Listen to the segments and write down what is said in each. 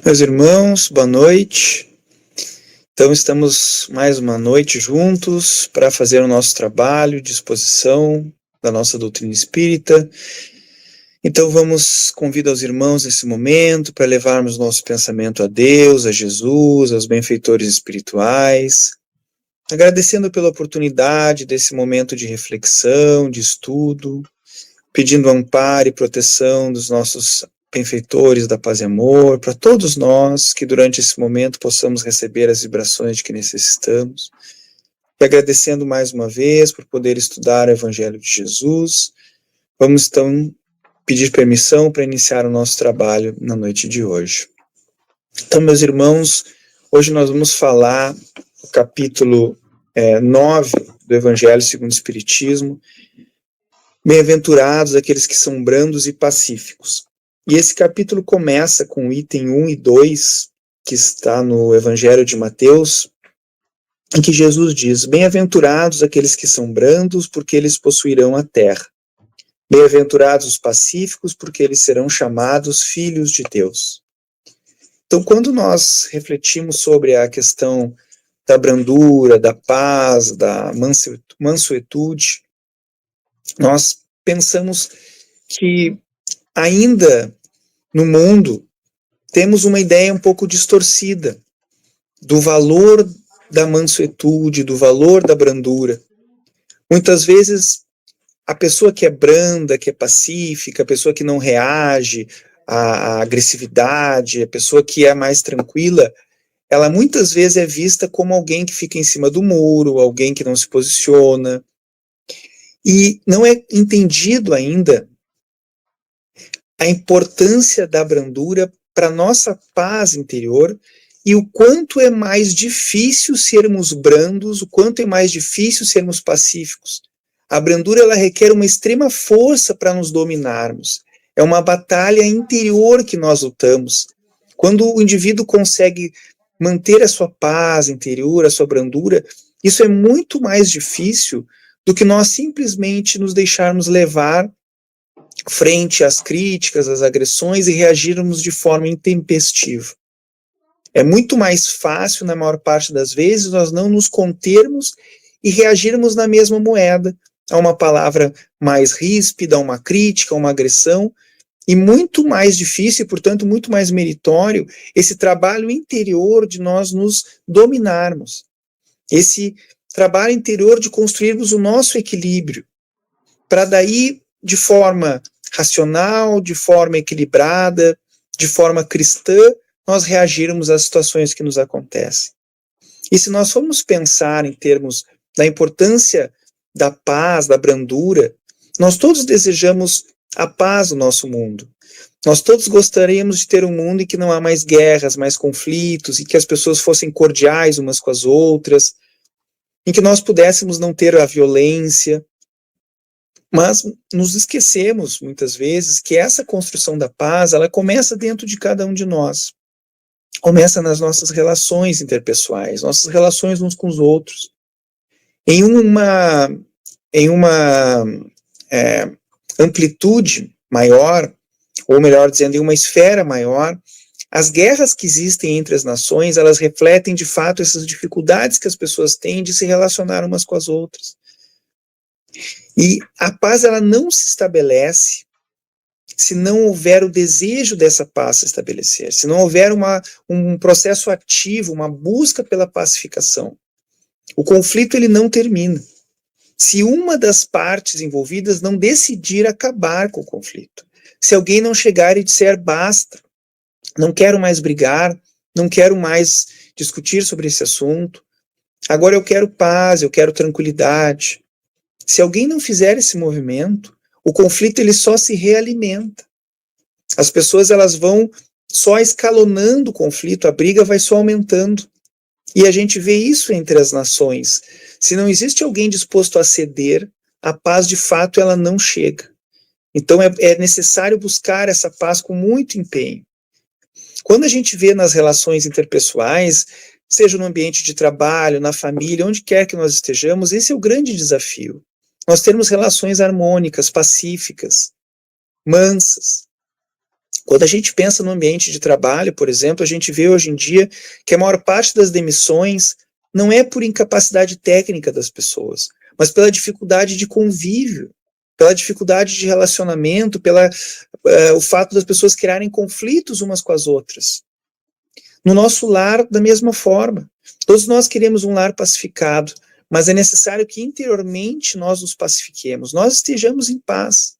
Meus irmãos, boa noite. Então, estamos mais uma noite juntos para fazer o nosso trabalho de exposição da nossa doutrina espírita. Então, convido aos irmãos nesse momento para levarmos nosso pensamento a Deus, a Jesus, aos benfeitores espirituais, agradecendo pela oportunidade desse momento de reflexão, de estudo, pedindo amparo e proteção dos nossos benfeitores da paz e amor, para todos nós que durante esse momento possamos receber as vibrações de que necessitamos, e agradecendo mais uma vez por poder estudar o Evangelho de Jesus. Vamos então pedir permissão para iniciar o nosso trabalho na noite de hoje. Então, meus irmãos, hoje nós vamos falar do capítulo 9 do Evangelho segundo o Espiritismo. Bem-aventurados aqueles que são brandos e pacíficos. E esse capítulo começa com o item 1 e 2, que está no Evangelho de Mateus, em que Jesus diz: bem-aventurados aqueles que são brandos, porque eles possuirão a terra. Bem-aventurados os pacíficos, porque eles serão chamados filhos de Deus. Então, quando nós refletimos sobre a questão da brandura, da paz, da mansuetude, nós pensamos que ainda no mundo temos uma ideia um pouco distorcida do valor da mansuetude, do valor da brandura. Muitas vezes a pessoa que é branda, que é pacífica, a pessoa que não reage à agressividade, a pessoa que é mais tranquila, ela muitas vezes é vista como alguém que fica em cima do muro, alguém que não se posiciona, e não é entendido ainda a importância da brandura para nossa paz interior e o quanto é mais difícil sermos brandos, o quanto é mais difícil sermos pacíficos. A brandura ela requer uma extrema força para nos dominarmos. É uma batalha interior que nós lutamos. Quando o indivíduo consegue manter a sua paz interior, a sua brandura, isso é muito mais difícil do que nós simplesmente nos deixarmos levar frente às críticas, às agressões e reagirmos de forma intempestiva. É muito mais fácil, na maior parte das vezes, nós não nos contermos e reagirmos na mesma moeda a uma palavra mais ríspida, a uma crítica, a uma agressão, e muito mais difícil, e, portanto, muito mais meritório, esse trabalho interior de nós nos dominarmos. Esse trabalho interior de construirmos o nosso equilíbrio, para daí, de forma racional, de forma equilibrada, de forma cristã, nós reagirmos às situações que nos acontecem. E se nós formos pensar em termos da importância da paz, da brandura, nós todos desejamos a paz no nosso mundo. Nós todos gostaríamos de ter um mundo em que não há mais guerras, mais conflitos, em que as pessoas fossem cordiais umas com as outras, em que nós pudéssemos não ter a violência. Mas nos esquecemos, muitas vezes, que essa construção da paz, ela começa dentro de cada um de nós. Começa nas nossas relações interpessoais, nossas relações uns com os outros. Em uma amplitude maior, ou melhor dizendo, em uma esfera maior, as guerras que existem entre as nações, elas refletem, de fato, essas dificuldades que as pessoas têm de se relacionar umas com as outras. E a paz ela não se estabelece se não houver o desejo dessa paz se estabelecer, se não houver um processo ativo, uma busca pela pacificação. O conflito ele não termina. Se uma das partes envolvidas não decidir acabar com o conflito, se alguém não chegar e disser basta, não quero mais brigar, não quero mais discutir sobre esse assunto, agora eu quero paz, eu quero tranquilidade. Se alguém não fizer esse movimento, o conflito ele só se realimenta. As pessoas elas vão só escalonando o conflito, a briga vai só aumentando. E a gente vê isso entre as nações. Se não existe alguém disposto a ceder, a paz de fato ela não chega. Então é necessário buscar essa paz com muito empenho. Quando a gente vê nas relações interpessoais, seja no ambiente de trabalho, na família, onde quer que nós estejamos, esse é o grande desafio. Nós temos relações harmônicas, pacíficas, mansas. Quando a gente pensa no ambiente de trabalho, por exemplo, a gente vê hoje em dia que a maior parte das demissões não é por incapacidade técnica das pessoas, mas pela dificuldade de convívio, pela dificuldade de relacionamento, o fato das pessoas criarem conflitos umas com as outras. No nosso lar, da mesma forma. Todos nós queremos um lar pacificado, mas é necessário que interiormente nós nos pacifiquemos, nós estejamos em paz.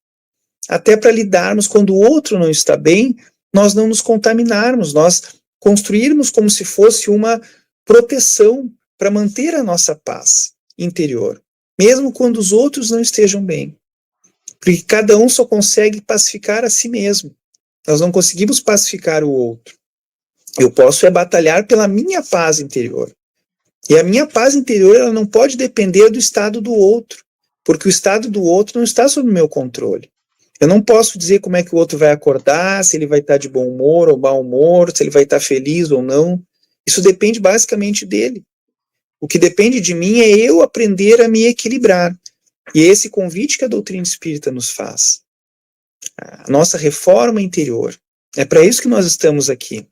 Até para lidarmos quando o outro não está bem, nós não nos contaminarmos, nós construirmos como se fosse uma proteção para manter a nossa paz interior, mesmo quando os outros não estejam bem. Porque cada um só consegue pacificar a si mesmo. Nós não conseguimos pacificar o outro. Eu posso batalhar pela minha paz interior. E a minha paz interior ela não pode depender do estado do outro, porque o estado do outro não está sob meu controle. Eu não posso dizer como é que o outro vai acordar, se ele vai estar de bom humor ou mau humor, se ele vai estar feliz ou não. Isso depende basicamente dele. O que depende de mim é eu aprender a me equilibrar. E é esse convite que a doutrina espírita nos faz. A nossa reforma interior. É para isso que nós estamos aqui.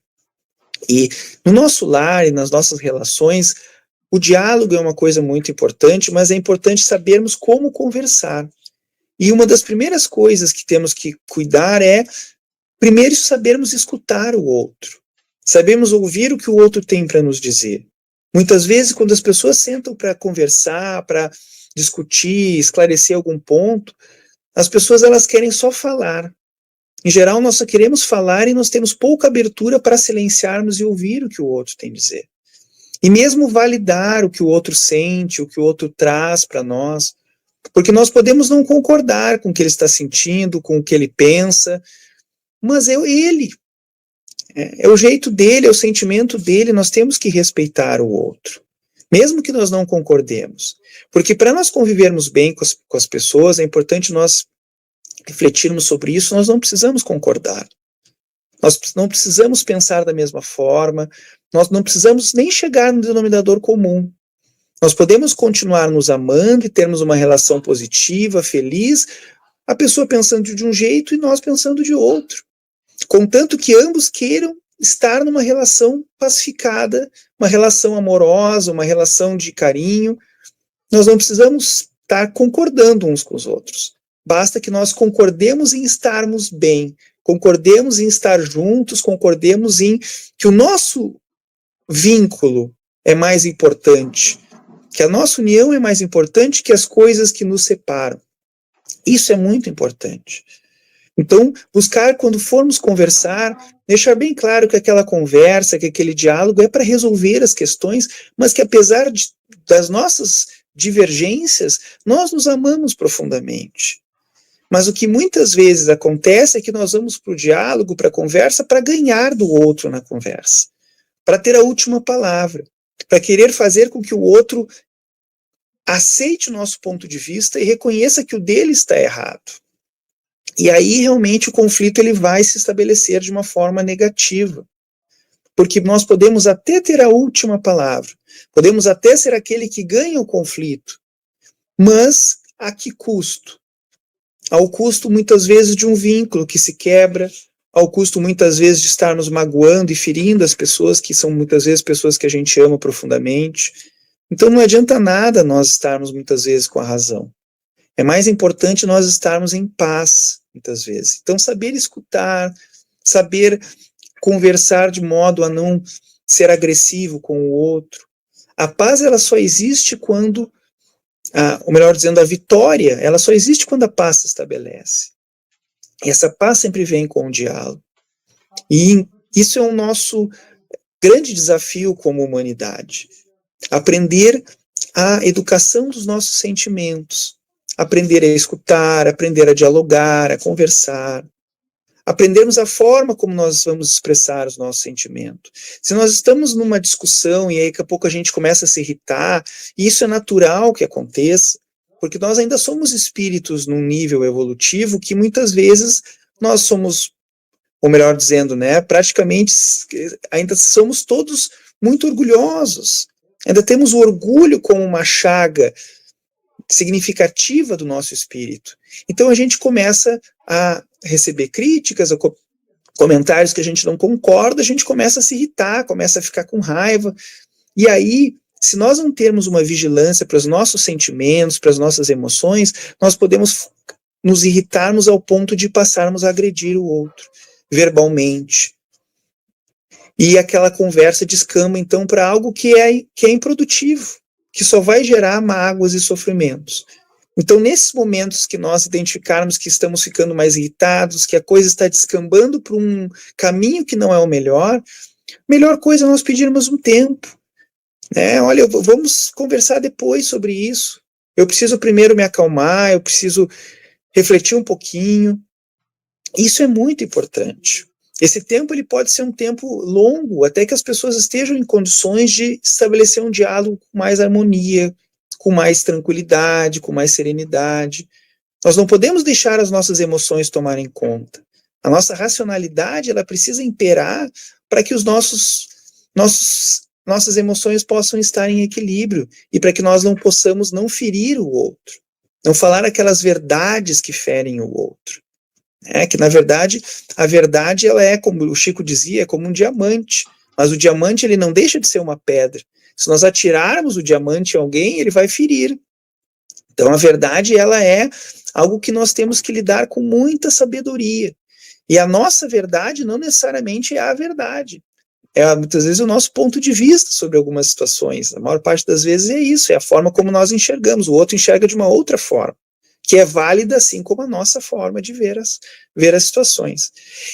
E no nosso lar e nas nossas relações, o diálogo é uma coisa muito importante, mas é importante sabermos como conversar. E uma das primeiras coisas que temos que cuidar é, primeiro, sabermos escutar o outro. Sabemos ouvir o que o outro tem para nos dizer. Muitas vezes, quando as pessoas sentam para conversar, para discutir, esclarecer algum ponto, as pessoas elas querem só falar. Em geral, nós só queremos falar e nós temos pouca abertura para silenciarmos e ouvir o que o outro tem a dizer. E mesmo validar o que o outro sente, o que o outro traz para nós, porque nós podemos não concordar com o que ele está sentindo, com o que ele pensa, mas é ele. É o jeito dele, é o sentimento dele, nós temos que respeitar o outro, mesmo que nós não concordemos. Porque para nós convivermos bem com as pessoas, é importante nós refletirmos sobre isso, nós não precisamos concordar. Nós não precisamos pensar da mesma forma, nós não precisamos nem chegar no denominador comum. Nós podemos continuar nos amando e termos uma relação positiva, feliz, a pessoa pensando de um jeito e nós pensando de outro. Contanto que ambos queiram estar numa relação pacificada, uma relação amorosa, uma relação de carinho. Nós não precisamos estar concordando uns com os outros. Basta que nós concordemos em estarmos bem, concordemos em estar juntos, concordemos em que o nosso vínculo é mais importante, que a nossa união é mais importante que as coisas que nos separam. Isso é muito importante. Então, buscar, quando formos conversar, deixar bem claro que aquela conversa, que aquele diálogo é para resolver as questões, mas que apesar das nossas divergências, nós nos amamos profundamente. Mas o que muitas vezes acontece é que nós vamos para o diálogo, para a conversa, para ganhar do outro na conversa, para ter a última palavra, para querer fazer com que o outro aceite o nosso ponto de vista e reconheça que o dele está errado. E aí, realmente, o conflito ele vai se estabelecer de uma forma negativa. Porque nós podemos até ter a última palavra, podemos até ser aquele que ganha o conflito, mas a que custo? Ao custo, muitas vezes, de um vínculo que se quebra, ao custo, muitas vezes, de estar nos magoando e ferindo as pessoas, que são, muitas vezes, pessoas que a gente ama profundamente. Então, não adianta nada nós estarmos, muitas vezes, com a razão. É mais importante nós estarmos em paz, muitas vezes. Então, saber escutar, saber conversar de modo a não ser agressivo com o outro. A paz, ela só existe quando, ou melhor dizendo, a vitória, ela só existe quando a paz se estabelece. E essa paz sempre vem com o diálogo. E isso é o nosso grande desafio como humanidade. Aprender a educação dos nossos sentimentos. Aprender a escutar, aprender a dialogar, a conversar. Aprendermos a forma como nós vamos expressar os nossos sentimentos. Se nós estamos numa discussão e aí daqui a pouco a gente começa a se irritar, e isso é natural que aconteça, porque nós ainda somos espíritos num nível evolutivo que muitas vezes nós somos, ou melhor dizendo, né, praticamente ainda somos todos muito orgulhosos. Ainda temos o orgulho como uma chaga significativa do nosso espírito. Então a gente começa a receber críticas, comentários que a gente não concorda, a gente começa a se irritar, começa a ficar com raiva. E aí, se nós não termos uma vigilância para os nossos sentimentos, para as nossas emoções, nós podemos nos irritarmos ao ponto de passarmos a agredir o outro, verbalmente. E aquela conversa descamba, então, para algo que é improdutivo, que só vai gerar mágoas e sofrimentos. Então, nesses momentos que nós identificarmos que estamos ficando mais irritados, que a coisa está descambando para um caminho que não é o melhor coisa é nós pedirmos um tempo. Olha, vamos conversar depois sobre isso. Eu preciso primeiro me acalmar, eu preciso refletir um pouquinho. Isso é muito importante. Esse tempo ele pode ser um tempo longo, até que as pessoas estejam em condições de estabelecer um diálogo com mais harmonia, com mais tranquilidade, com mais serenidade. Nós não podemos deixar as nossas emoções tomarem conta. A nossa racionalidade ela precisa imperar para que nossas emoções possam estar em equilíbrio e para que nós não possamos não ferir o outro, não falar aquelas verdades que ferem o outro. Que na verdade, a verdade ela é, como o Chico dizia, é como um diamante, mas o diamante ele não deixa de ser uma pedra. Se nós atirarmos o diamante em alguém, ele vai ferir. Então a verdade ela é algo que nós temos que lidar com muita sabedoria. E a nossa verdade não necessariamente é a verdade. É muitas vezes o nosso ponto de vista sobre algumas situações. A maior parte das vezes é isso, é a forma como nós enxergamos. O outro enxerga de uma outra forma, que é válida assim como a nossa forma de ver as situações.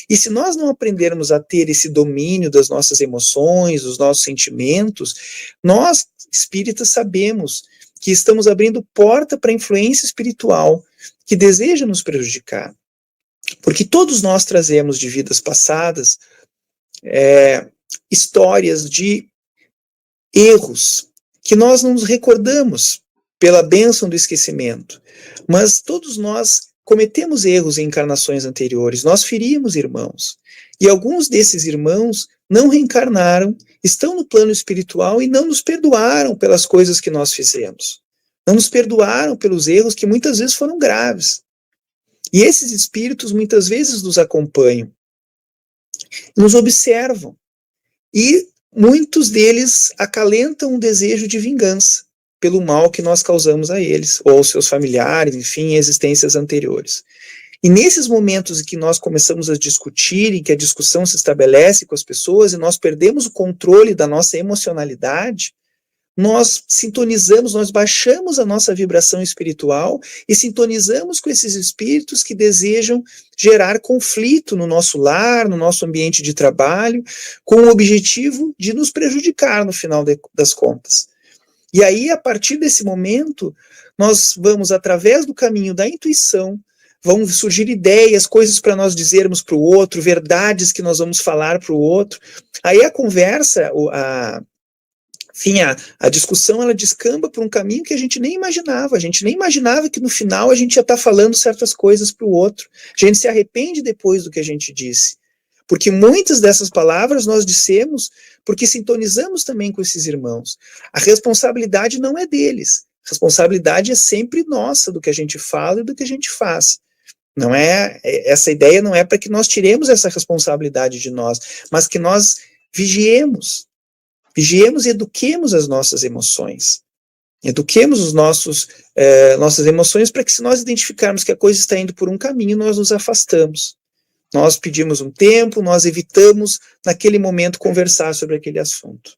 E se nós não aprendermos a ter esse domínio das nossas emoções, dos nossos sentimentos, nós, espíritas, sabemos que estamos abrindo porta para a influência espiritual que deseja nos prejudicar. Porque todos nós trazemos de vidas passadas histórias de erros que nós não nos recordamos pela bênção do esquecimento. Mas todos nós cometemos erros em encarnações anteriores, nós ferimos irmãos. E alguns desses irmãos não reencarnaram, estão no plano espiritual e não nos perdoaram pelas coisas que nós fizemos. Não nos perdoaram pelos erros que muitas vezes foram graves. E esses espíritos muitas vezes nos acompanham, nos observam. E muitos deles acalentam um desejo de vingança pelo mal que nós causamos a eles, ou aos seus familiares, enfim, em existências anteriores. E nesses momentos em que nós começamos a discutir, em que a discussão se estabelece com as pessoas, e nós perdemos o controle da nossa emocionalidade, nós sintonizamos, nós baixamos a nossa vibração espiritual e sintonizamos com esses espíritos que desejam gerar conflito no nosso lar, no nosso ambiente de trabalho, com o objetivo de nos prejudicar no final das contas. E aí, a partir desse momento, nós vamos, através do caminho da intuição, vão surgir ideias, coisas para nós dizermos para o outro, verdades que nós vamos falar para o outro. Aí a conversa, enfim, a discussão, ela descamba por um caminho que a gente nem imaginava. A gente nem imaginava que no final a gente ia estar falando certas coisas para o outro. A gente se arrepende depois do que a gente disse. Porque muitas dessas palavras nós dissemos porque sintonizamos também com esses irmãos. A responsabilidade não é deles. A responsabilidade é sempre nossa do que a gente fala e do que a gente faz. Não é, essa ideia não é para que nós tiremos essa responsabilidade de nós, mas que nós vigiemos e eduquemos as nossas emoções. Eduquemos os nossas emoções para que, se nós identificarmos que a coisa está indo por um caminho, nós nos afastamos. Nós pedimos um tempo, nós evitamos, naquele momento, conversar sobre aquele assunto.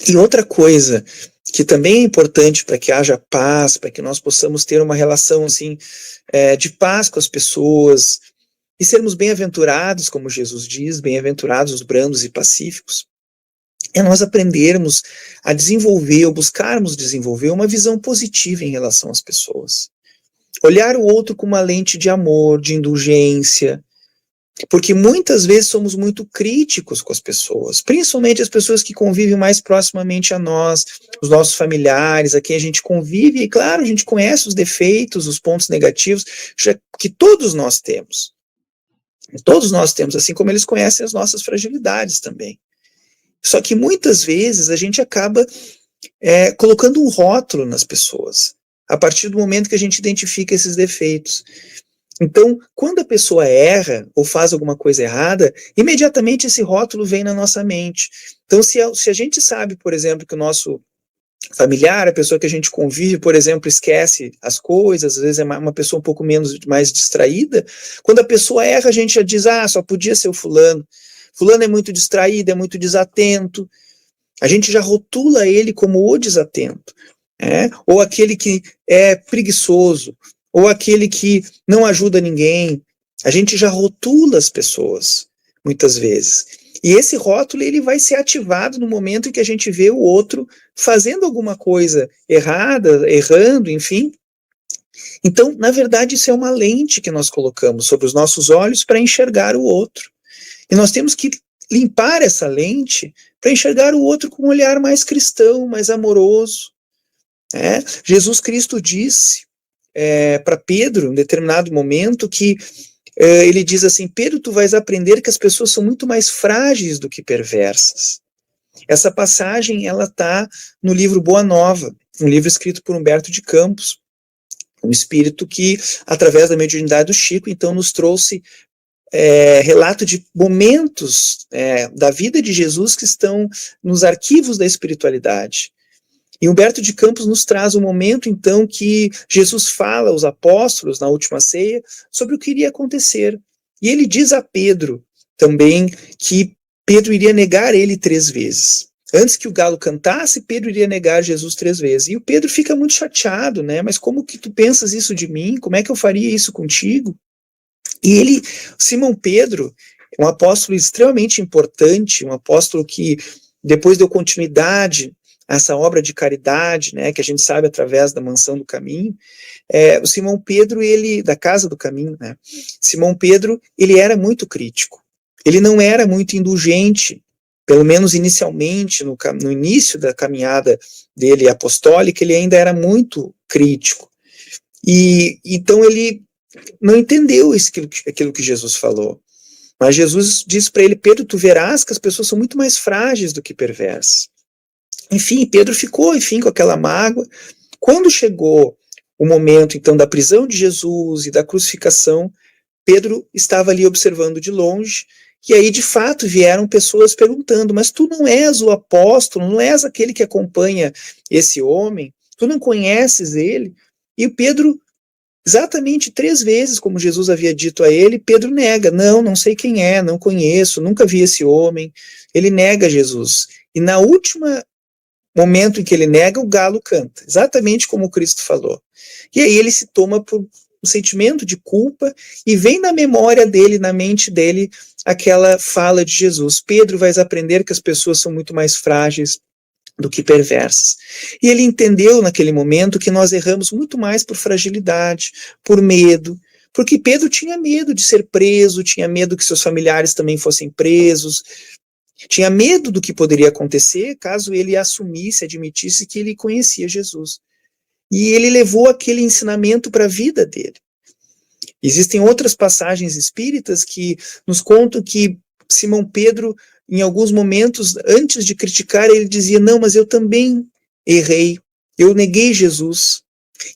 E outra coisa que também é importante para que haja paz, para que nós possamos ter uma relação assim, de paz com as pessoas e sermos bem-aventurados, como Jesus diz, bem-aventurados os brandos e pacíficos, é nós aprendermos a desenvolver, ou buscarmos desenvolver uma visão positiva em relação às pessoas. Olhar o outro com uma lente de amor, de indulgência, porque muitas vezes somos muito críticos com as pessoas, principalmente as pessoas que convivem mais proximamente a nós, os nossos familiares, a quem a gente convive, e claro, a gente conhece os defeitos, os pontos negativos, que todos nós temos. Todos nós temos, assim como eles conhecem as nossas fragilidades também. Só que muitas vezes a gente acaba colocando um rótulo nas pessoas, a partir do momento que a gente identifica esses defeitos. Então, quando a pessoa erra ou faz alguma coisa errada, imediatamente esse rótulo vem na nossa mente. Então, se a gente sabe, por exemplo, que o nosso familiar, a pessoa que a gente convive, por exemplo, esquece as coisas, às vezes é uma pessoa um pouco mais distraída, quando a pessoa erra, a gente já diz, só podia ser o fulano. Fulano é muito distraído, é muito desatento. A gente já rotula ele como o desatento, ou aquele que é preguiçoso, ou aquele que não ajuda ninguém. A gente já rotula as pessoas, muitas vezes. E esse rótulo ele vai ser ativado no momento em que a gente vê o outro fazendo alguma coisa errada, errando, enfim. Então, na verdade, isso é uma lente que nós colocamos sobre os nossos olhos para enxergar o outro. E nós temos que limpar essa lente para enxergar o outro com um olhar mais cristão, mais amoroso. Jesus Cristo disse para Pedro, em determinado momento, que ele diz assim, Pedro, tu vais aprender que as pessoas são muito mais frágeis do que perversas. Essa passagem, ela está no livro Boa Nova, um livro escrito por Humberto de Campos, um espírito que, através da mediunidade do Chico, então nos trouxe relato de momentos da vida de Jesus que estão nos arquivos da espiritualidade. E Humberto de Campos nos traz um momento, então, que Jesus fala aos apóstolos, na última ceia, sobre o que iria acontecer. E ele diz a Pedro, também, que Pedro iria negar ele 3 vezes. Antes que o galo cantasse, Pedro iria negar Jesus 3 vezes. E o Pedro fica muito chateado, mas como que tu pensas isso de mim? Como é que eu faria isso contigo? E Simão Pedro, um apóstolo extremamente importante, um apóstolo que depois deu continuidade a essa obra de caridade, que a gente sabe através da Mansão do Caminho, o Simão Pedro, da Casa do Caminho, Simão Pedro, ele era muito crítico, ele não era muito indulgente, pelo menos inicialmente, no início da caminhada dele apostólica, ele ainda era muito crítico, e então ele não entendeu aquilo que Jesus falou. Mas Jesus disse para ele, Pedro, tu verás que as pessoas são muito mais frágeis do que perversas. Enfim, Pedro ficou, com aquela mágoa. Quando chegou o momento, então, da prisão de Jesus e da crucificação, Pedro estava ali observando de longe, e aí, de fato, vieram pessoas perguntando, mas tu não és o apóstolo, não és aquele que acompanha esse homem? Tu não conheces ele? E o Pedro, exatamente 3 vezes, como Jesus havia dito a ele, Pedro nega, não sei quem é, não conheço, nunca vi esse homem. Ele nega Jesus. E na última momento em que ele nega, o galo canta, exatamente como o Cristo falou. E aí ele se toma por um sentimento de culpa e vem na memória dele, na mente dele, aquela fala de Jesus, Pedro, vais aprender que as pessoas são muito mais frágeis do que perversas. E ele entendeu naquele momento que nós erramos muito mais por fragilidade, por medo, porque Pedro tinha medo de ser preso, tinha medo que seus familiares também fossem presos, tinha medo do que poderia acontecer caso ele assumisse, admitisse que ele conhecia Jesus. E ele levou aquele ensinamento para a vida dele. Existem outras passagens espíritas que nos contam que Simão Pedro, em alguns momentos, antes de criticar, ele dizia, não, mas eu também errei, eu neguei Jesus.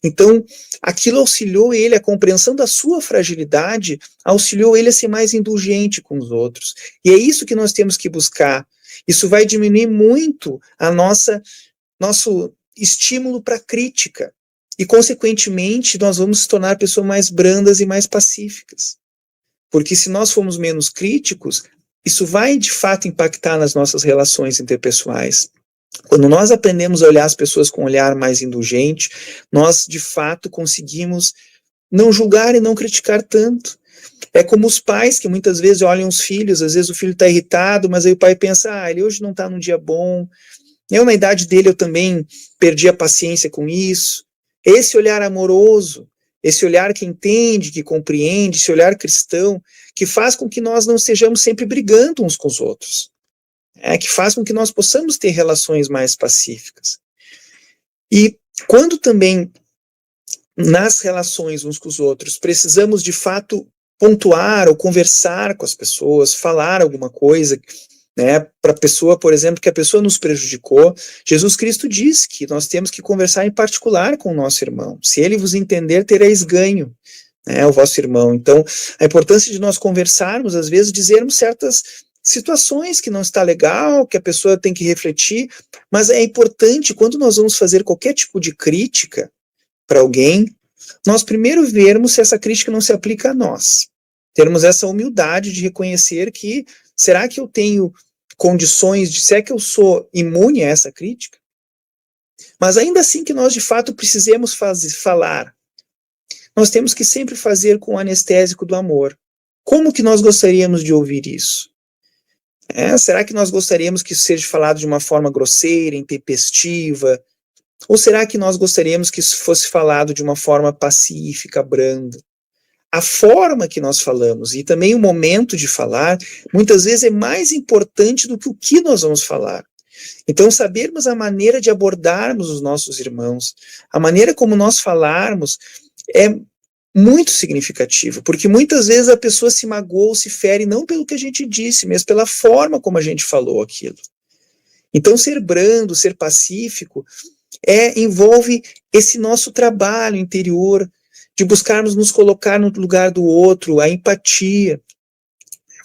Então, aquilo auxiliou ele, a compreensão da sua fragilidade, auxiliou ele a ser mais indulgente com os outros. E é isso que nós temos que buscar. Isso vai diminuir muito nosso estímulo para crítica. E, consequentemente, nós vamos se tornar pessoas mais brandas e mais pacíficas. Porque se nós formos menos críticos, isso vai, de fato, impactar nas nossas relações interpessoais. Quando nós aprendemos a olhar as pessoas com um olhar mais indulgente, nós, de fato, conseguimos não julgar e não criticar tanto. É como os pais que muitas vezes olham os filhos, às vezes o filho está irritado, mas aí o pai pensa, ele hoje não está num dia bom. Eu, na idade dele, eu também perdi a paciência com isso. Esse olhar amoroso, esse olhar que entende, que compreende, esse olhar cristão, que faz com que nós não estejamos sempre brigando uns com os outros. Que faz com que nós possamos ter relações mais pacíficas. E quando também, nas relações uns com os outros, precisamos de fato pontuar ou conversar com as pessoas, falar alguma coisa né, para a pessoa, por exemplo, que a pessoa nos prejudicou, Jesus Cristo diz que nós temos que conversar em particular com o nosso irmão. Se ele vos entender, tereis ganho, né, o vosso irmão. Então, a importância de nós conversarmos, às vezes, dizermos certas situações que não está legal, que a pessoa tem que refletir, mas é importante, quando nós vamos fazer qualquer tipo de crítica para alguém, nós primeiro vermos se essa crítica não se aplica a nós. Termos essa humildade de reconhecer que, será que eu tenho condições de, será que eu sou imune a essa crítica? Mas ainda assim que nós de fato precisemos falar, nós temos que sempre fazer com o anestésico do amor. Como que nós gostaríamos de ouvir isso? Será que nós gostaríamos que isso seja falado de uma forma grosseira, intempestiva? Ou será que nós gostaríamos que isso fosse falado de uma forma pacífica, branda? A forma que nós falamos e também o momento de falar, muitas vezes é mais importante do que o que nós vamos falar. Então, sabermos a maneira de abordarmos os nossos irmãos, a maneira como nós falarmos é muito significativo, porque muitas vezes a pessoa se magoa, se fere, não pelo que a gente disse, mas pela forma como a gente falou aquilo. Então, ser brando, ser pacífico, envolve esse nosso trabalho interior, de buscarmos nos colocar no lugar do outro, a empatia,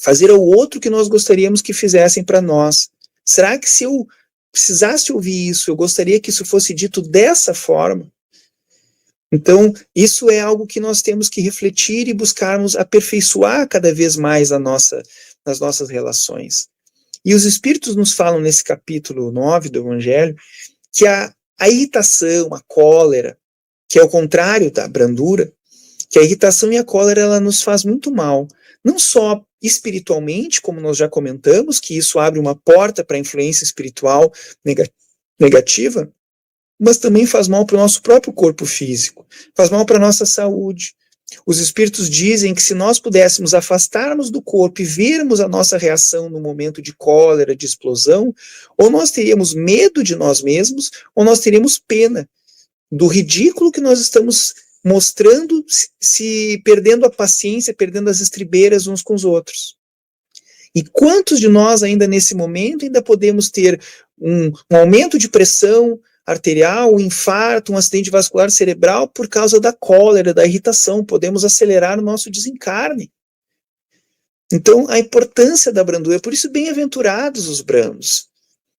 fazer ao outro o que nós gostaríamos que fizessem para nós. Será que se eu precisasse ouvir isso, eu gostaria que isso fosse dito dessa forma? Então, isso é algo que nós temos que refletir e buscarmos aperfeiçoar cada vez mais nas nossas relações. E os Espíritos nos falam nesse capítulo 9 do Evangelho que a irritação, a cólera, que é o contrário da brandura, que a irritação e a cólera ela nos faz muito mal, não só espiritualmente, como nós já comentamos, que isso abre uma porta para a influência espiritual negativa, mas também faz mal para o nosso próprio corpo físico, faz mal para a nossa saúde. Os Espíritos dizem que se nós pudéssemos afastarmos do corpo e vermos a nossa reação no momento de cólera, de explosão, ou nós teríamos medo de nós mesmos, ou nós teríamos pena do ridículo que nós estamos mostrando, se perdendo a paciência, perdendo as estribeiras uns com os outros. E quantos de nós ainda nesse momento ainda podemos ter um aumento de pressão arterial, um infarto, um acidente vascular cerebral por causa da cólera, da irritação? Podemos acelerar o nosso desencarne. Então, a importância da brandura, por isso bem-aventurados os brandos.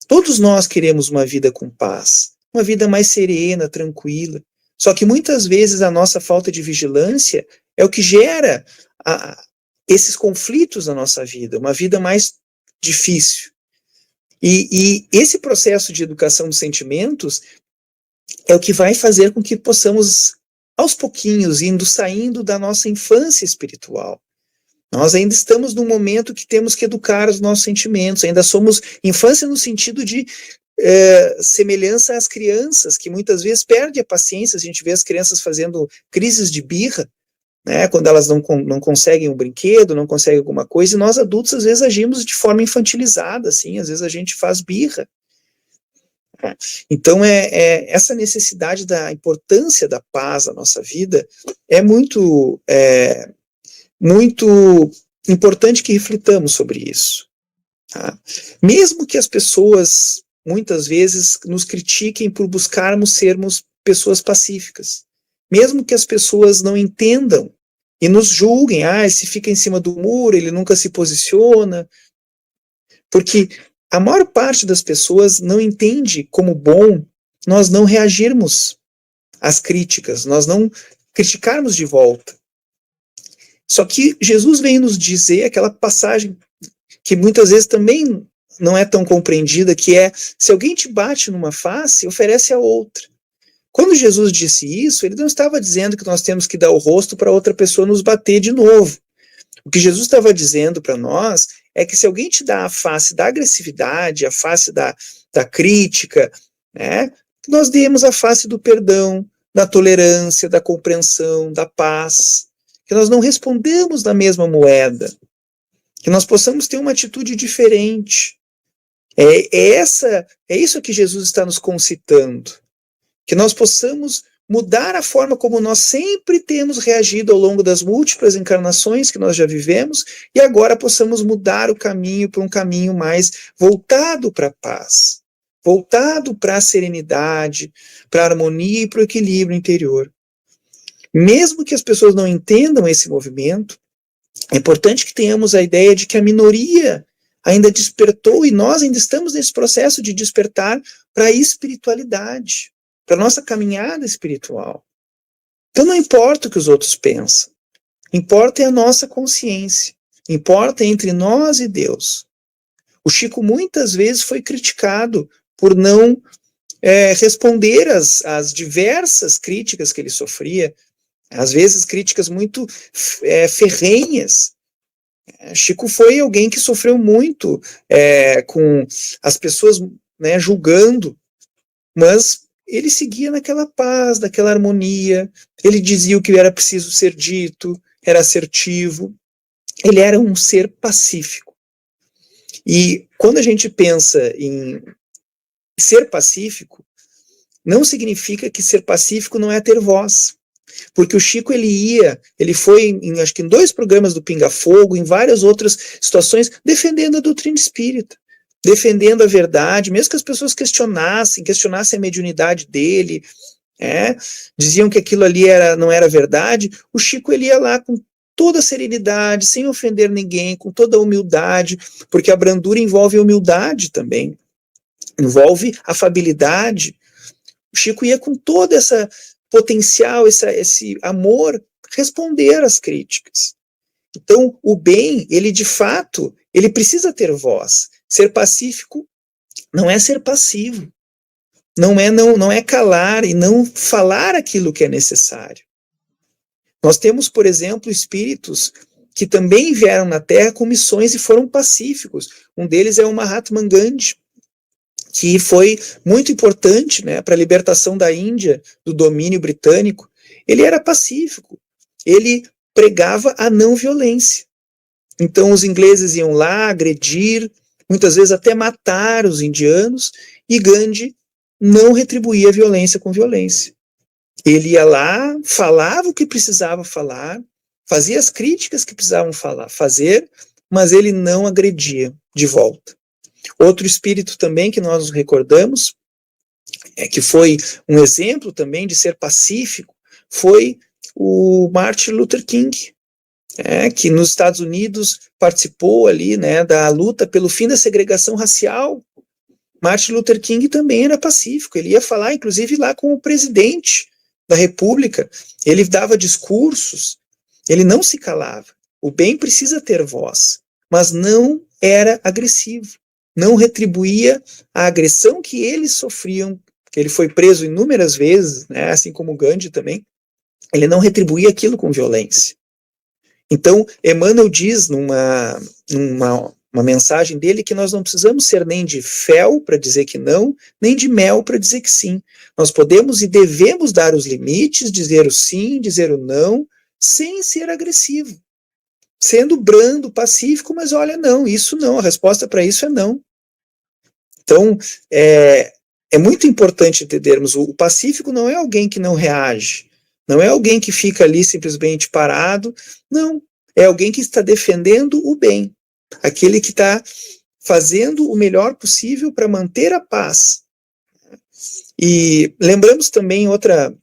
Todos nós queremos uma vida com paz, uma vida mais serena, tranquila. Só que muitas vezes a nossa falta de vigilância é o que gera esses conflitos na nossa vida, uma vida mais difícil. E esse processo de educação dos sentimentos é o que vai fazer com que possamos, aos pouquinhos, saindo da nossa infância espiritual. Nós ainda estamos num momento que temos que educar os nossos sentimentos, ainda somos infância no sentido de semelhança às crianças, que muitas vezes perdem a paciência. A gente vê as crianças fazendo crises de birra, né, quando elas não conseguem um brinquedo, não conseguem alguma coisa, e nós adultos às vezes agimos de forma infantilizada, assim, às vezes a gente faz birra. Então essa necessidade da importância da paz na nossa vida é muito importante que reflitamos sobre isso. Tá? Mesmo que as pessoas muitas vezes nos critiquem por buscarmos sermos pessoas pacíficas, mesmo que as pessoas não entendam e nos julguem, esse fica em cima do muro, ele nunca se posiciona, porque a maior parte das pessoas não entende como bom nós não reagirmos às críticas, nós não criticarmos de volta. Só que Jesus vem nos dizer aquela passagem que muitas vezes também não é tão compreendida, que é, se alguém te bate numa face, oferece a outra. Quando Jesus disse isso, ele não estava dizendo que nós temos que dar o rosto para outra pessoa nos bater de novo. O que Jesus estava dizendo para nós é que se alguém te dá a face da agressividade, a face da crítica, né, que nós demos a face do perdão, da tolerância, da compreensão, da paz, que nós não respondamos da mesma moeda, que nós possamos ter uma atitude diferente. É isso que Jesus está nos concitando, que nós possamos mudar a forma como nós sempre temos reagido ao longo das múltiplas encarnações que nós já vivemos, e agora possamos mudar o caminho para um caminho mais voltado para a paz, voltado para a serenidade, para a harmonia e para o equilíbrio interior. Mesmo que as pessoas não entendam esse movimento, é importante que tenhamos a ideia de que a minoria ainda despertou e nós ainda estamos nesse processo de despertar para a espiritualidade, para a nossa caminhada espiritual. Então não importa o que os outros pensam, importa é a nossa consciência, importa entre nós e Deus. O Chico muitas vezes foi criticado por não responder às diversas críticas que ele sofria, às vezes críticas muito ferrenhas. Chico foi alguém que sofreu muito com as pessoas, né, julgando, mas ele seguia naquela paz, naquela harmonia, ele dizia o que era preciso ser dito, era assertivo, ele era um ser pacífico. E quando a gente pensa em ser pacífico, não significa que ser pacífico não é ter voz. Porque o Chico, ele foi, acho que em 2 programas do Pinga Fogo, em várias outras situações, defendendo a doutrina espírita, defendendo a verdade, mesmo que as pessoas questionassem a mediunidade dele, diziam que aquilo ali não era verdade, o Chico ele ia lá com toda a serenidade, sem ofender ninguém, com toda a humildade, porque a brandura envolve a humildade também, envolve afabilidade. O Chico ia com toda essa potencial, esse amor, responder às críticas. Então, o bem, ele de fato, ele precisa ter voz. Ser pacífico não é ser passivo, não é calar e não falar aquilo que é necessário. Nós temos, por exemplo, espíritos que também vieram na Terra com missões e foram pacíficos. Um deles é o Mahatma Gandhi, que foi muito importante, né, para a libertação da Índia do domínio britânico. Ele era pacífico, ele pregava a não violência. Então os ingleses iam lá agredir, muitas vezes até matar os indianos, e Gandhi não retribuía a violência com violência. Ele ia lá, falava o que precisava falar, fazia as críticas que precisavam fazer, mas ele não agredia de volta. Outro espírito também que nós nos recordamos, que foi um exemplo também de ser pacífico, foi o Martin Luther King, que nos Estados Unidos participou ali, né, da luta pelo fim da segregação racial. Martin Luther King também era pacífico, ele ia falar inclusive lá com o presidente da República, ele dava discursos, ele não se calava. O bem precisa ter voz, mas não era agressivo, não retribuía a agressão que eles sofriam, que ele foi preso inúmeras vezes, né, assim como Gandhi também, ele não retribuía aquilo com violência. Então, Emmanuel diz numa mensagem dele que nós não precisamos ser nem de fel para dizer que não, nem de mel para dizer que sim. Nós podemos e devemos dar os limites, dizer o sim, dizer o não, sem ser agressivo. Sendo brando, pacífico, mas olha, não, isso não, a resposta para isso é não. Então, é muito importante entendermos, o pacífico não é alguém que não reage, não é alguém que fica ali simplesmente parado, não, é alguém que está defendendo o bem, aquele que está fazendo o melhor possível para manter a paz. E lembramos também outra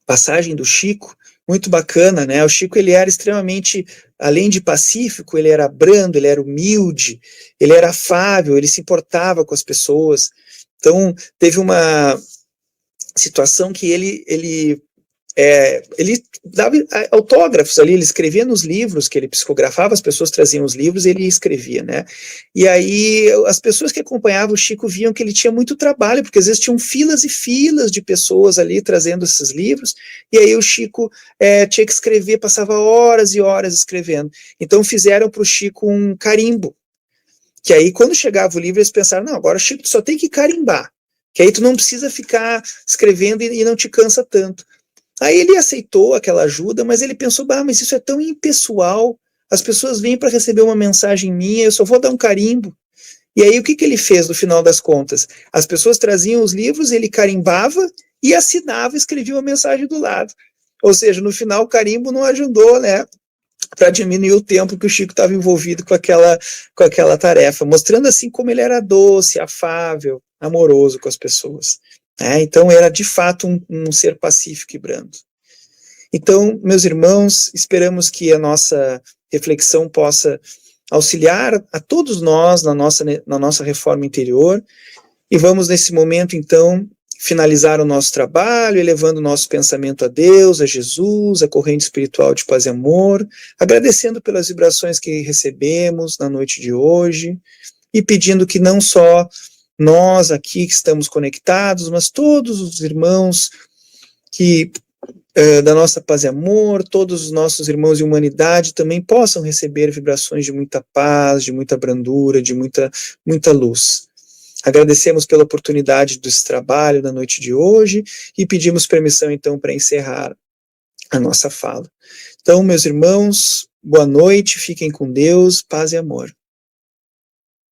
passagem do Chico, muito bacana, né? O Chico, ele era extremamente, além de pacífico, ele era brando, ele era humilde, ele era afável, ele se importava com as pessoas. Então, teve uma situação que ele dava autógrafos ali, ele escrevia nos livros que ele psicografava, as pessoas traziam os livros e ele escrevia, né? E aí as pessoas que acompanhavam o Chico viam que ele tinha muito trabalho, porque às vezes tinham filas e filas de pessoas ali trazendo esses livros, e aí o Chico tinha que escrever, passava horas e horas escrevendo. Então fizeram para o Chico um carimbo, que aí quando chegava o livro eles pensaram, não, agora o Chico só tem que carimbar, que aí tu não precisa ficar escrevendo e não te cansa tanto. Aí ele aceitou aquela ajuda, mas ele pensou, mas isso é tão impessoal, as pessoas vêm para receber uma mensagem minha, eu só vou dar um carimbo. E aí o que ele fez no final das contas? As pessoas traziam os livros, ele carimbava e assinava, escrevia uma mensagem do lado. Ou seja, no final o carimbo não ajudou, né, para diminuir o tempo que o Chico estava envolvido com aquela tarefa, mostrando assim como ele era doce, afável, amoroso com as pessoas. Então era de fato um ser pacífico e brando. Então, meus irmãos, esperamos que a nossa reflexão possa auxiliar a todos nós na nossa reforma interior, e vamos nesse momento então finalizar o nosso trabalho, elevando o nosso pensamento a Deus, a Jesus, a corrente espiritual de paz e amor, agradecendo pelas vibrações que recebemos na noite de hoje, e pedindo que não só nós aqui que estamos conectados, mas todos os irmãos que da nossa paz e amor, todos os nossos irmãos de humanidade também possam receber vibrações de muita paz, de muita brandura, de muita luz. Agradecemos pela oportunidade desse trabalho na noite de hoje e pedimos permissão então para encerrar a nossa fala. Então, meus irmãos, boa noite, fiquem com Deus, paz e amor.